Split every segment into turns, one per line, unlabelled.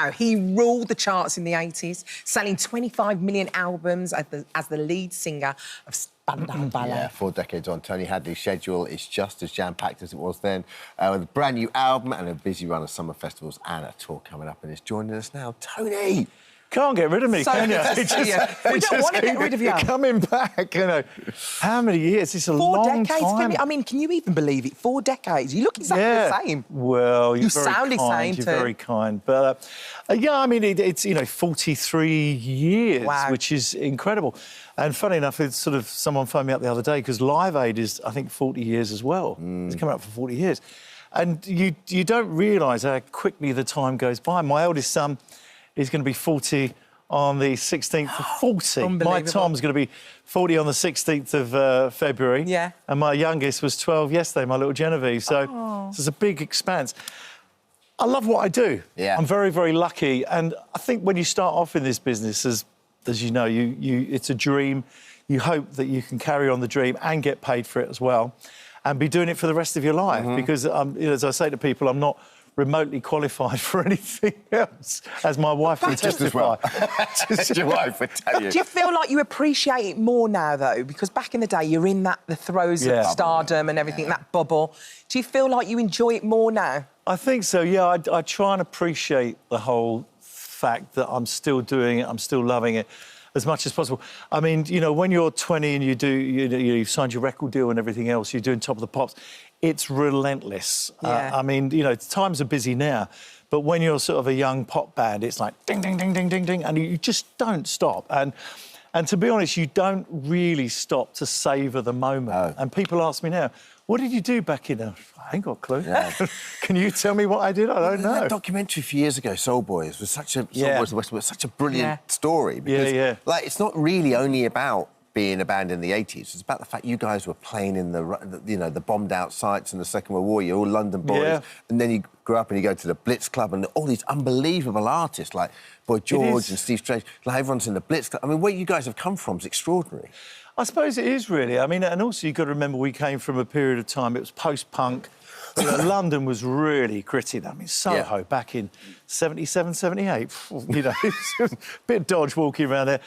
Now, he ruled the charts in the 80s, selling 25 million albums as the lead singer of Spandau Ballet.
Yeah, 4 decades on. Tony Hadley's schedule is just as jam-packed as it was then, with a brand new album and a busy run of summer festivals and a tour coming up. And he's joining us now. Tony!
Can't get rid of me,
So
can you?
good to see you. We don't want to get rid of you.
Coming back, you know. How many years? It's a long
decades,
time.
I mean, can you even believe it? 4 decades. You look exactly the same.
Well,
you sound the same
You're
too.
very kind. But, yeah, I mean, it's, you know, 43 years, which is incredible. And funny enough, it's sort of someone phoned me up the other day because Live Aid is, I think, 40 years as well. It's coming up for 40 years. And you don't realise how quickly the time goes by. My eldest son is going to be 40 on the 16th of 40. My Tom's going to be 40 on the 16th of February.
Yeah.
And my youngest was 12 yesterday, my little Genevieve. So it's a big expanse. I love what I do.
Yeah.
I'm very, very lucky. And I think when you start off in this business, as you know, it's a dream. You hope that you can carry on the dream and get paid for it as well and be doing it for the rest of your life. Because, you know, as I say to people, I'm not remotely qualified for anything else, as my wife would testify.
Just your wife would tell you.
Do you feel like you appreciate it more now, though? Because back in the day, you're in the throes of stardom and everything, that bubble. Do you feel like you enjoy it more now?
I think so, yeah. I try and appreciate the whole fact that I'm still doing it, I'm still loving it as much as possible. I mean, you know, when you're 20 and you've signed your record deal and everything else, you're doing Top of the Pops, it's relentless.
Yeah.
I mean, you know, times are busy now, but when you're sort of a young pop band, it's like ding, ding, ding, ding, ding, ding, and you just don't stop. And to be honest, you don't really stop to savour the moment.
No.
And people ask me now, what did you do back in... I ain't got a clue.
Yeah.
Can you tell me what I did? I don't know.
That documentary a few years ago, Soul Boys, was such a was such a brilliant story.
Because,
like, it's not really only about being a band in the 80s. It's about the fact you guys were playing in the bombed-out sites in the Second World War. You're all London boys. And then you grow up and you go to the Blitz Club and all these unbelievable artists like Boy George and Steve Strange. Like, everyone's in the Blitz Club. I mean, where you guys have come from is extraordinary.
I suppose it is, really. I mean, and also you've got to remember we came from a period of time, it was post-punk. You know, London was really gritty. I mean, Soho back in 77, 78, you know, it was a bit dodge walking around there.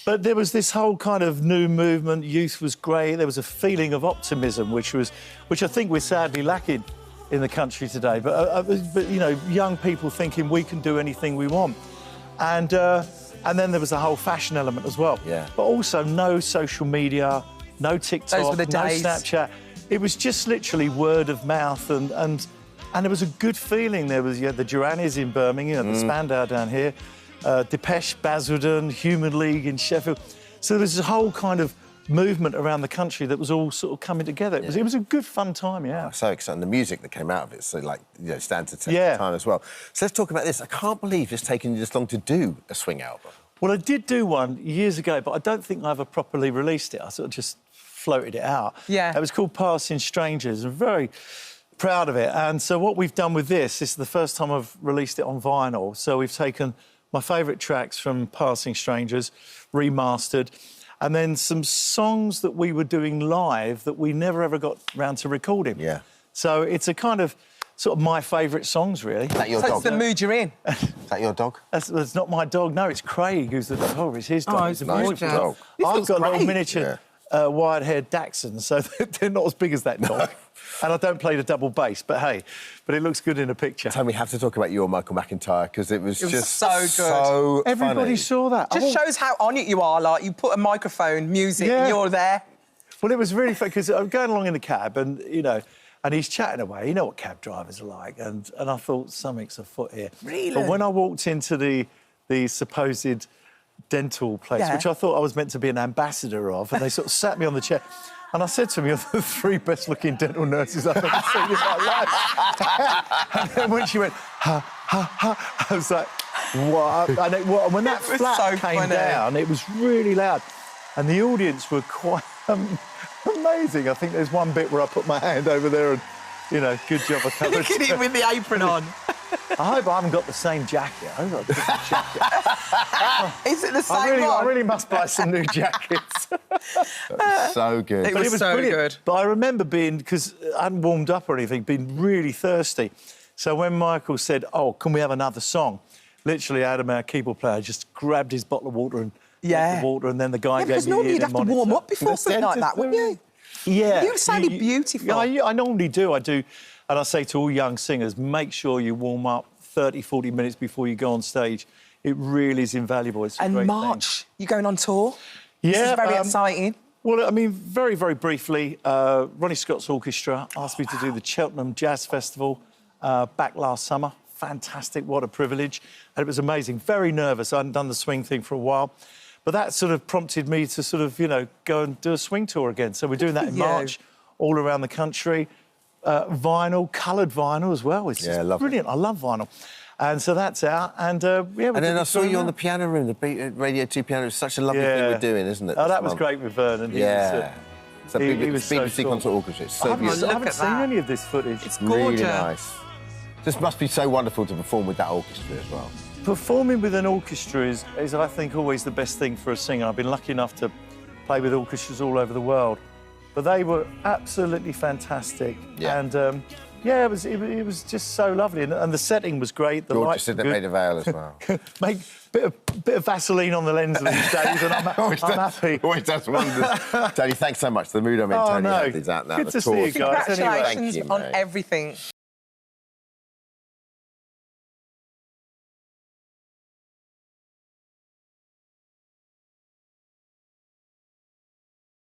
But there was this whole kind of new movement, youth was great, there was a feeling of optimism, which I think we're sadly lacking in the country today. But you know, young people thinking we can do anything we want. And then there was the whole fashion element as well. Yeah. But also no social media, no TikTok,
Those were the
no
days.
Snapchat. It was just literally word of mouth and there was a good feeling. There was the Durani's in Birmingham, the Spandau down here, Depeche, Basildon, Human League in Sheffield. So there was a whole kind of movement around the country that was all sort of coming together. It was a good, fun time, yeah.
Oh, so exciting. The music that came out of it, so, like, you know, stands the test of time as well. So let's talk about this. I can't believe it's taken you this long to do a swing album.
Well, I did do one years ago, but I don't think I ever properly released it. I sort of just floated it out.
Yeah.
It was called Passing Strangers. I'm very proud of it. And so what we've done with this is the first time I've released it on vinyl. So we've taken my favourite tracks from Passing Strangers, remastered, and then some songs that we were doing live that we never ever got round to recording. Yeah. So it's a kind of sort of my favourite songs, really.
Is that your dog?
That's the mood you're in.
Is that your dog?
That's not my dog. No, it's Craig who's the dog. Oh, it's his dog.
Oh, it's
a
nice
beautiful
dog.
I've got little miniature wide-haired Dachshunds, so they're not as big as that dog. And I don't play the double bass, but hey, it looks good in a picture.
Tell me, we have to talk about you and Michael McIntyre, because it was just
so good.
So
Everybody
funny.
saw that.
Just shows how on it you are. Like, you put a microphone, music, and you're there.
Well, it was really fun, because I'm going along in the cab and, you know, and he's chatting away. You know what cab drivers are like. And I thought, something's afoot here.
Really?
But when I walked into the supposed dental place, which I thought I was meant to be an ambassador of, and they sort of sat me on the chair, and I said to them, you're the 3 best-looking dental nurses I've ever seen in my life. And then when she went, ha, ha, ha, I was like, what? And when that flat came down, it was really loud. And the audience were quite amazing. I think there's one bit where I put my hand over there and, you know, good job I covered.
Look at him with the apron on.
I hope I haven't got the same jacket. I hope I've got a different jacket.
Is it the same one?
I really must buy some new jackets.
So good.
It was so
brilliant.
good.
But I remember being, because I hadn't warmed up or anything, being really thirsty. So when Michael said, oh, can we have another song? literally Adam, our keyboard player, just grabbed his bottle of water and
Yeah.
the water, and then the guy gave
Because
me
normally
the
you'd have to warm up before something like that, wouldn't you?
Yeah.
You sounded beautiful.
Yeah, I normally do. I do. And I say to all young singers, make sure you warm up 30, 40 minutes before you go on stage. It really is invaluable. It's a
And
great
March, you're going on tour?
thing.
This is very exciting.
Well, I mean, very, very briefly, Ronnie Scott's orchestra asked me to do the Cheltenham Jazz Festival back last summer. Fantastic, what a privilege. And it was amazing. Very nervous. I hadn't done the swing thing for a while. But that sort of prompted me to sort of, you know, go and do a swing tour again. So we're doing that in March, all around the country. Vinyl, coloured vinyl as well. It's just brilliant. I love vinyl. And so that's out. And, yeah...
And then I saw you on the piano room, the Radio 2 piano. It's such a lovely thing we're doing, isn't it?
Oh, that was great with Vernon.
Yeah. It's a BBC concert orchestra. It's so beautiful.
I haven't seen any of this footage.
It's gorgeous.
Really nice. This must be so wonderful to perform with that orchestra as well.
Performing with an orchestra is, I think, always the best thing for a singer. I've been lucky enough to play with orchestras all over the world. But they were absolutely fantastic.
Yeah.
And, yeah, it was just so lovely. And the setting was great. The lights were
good. Maid of Ale as well.
Make a bit of Vaseline on the lens these days, and I'm happy.
Always does wonders. Tony, thanks so much. The mood I'm in, Tony Hadley's out now.
Good to see you guys.
Congratulations
Thank you,
on everything.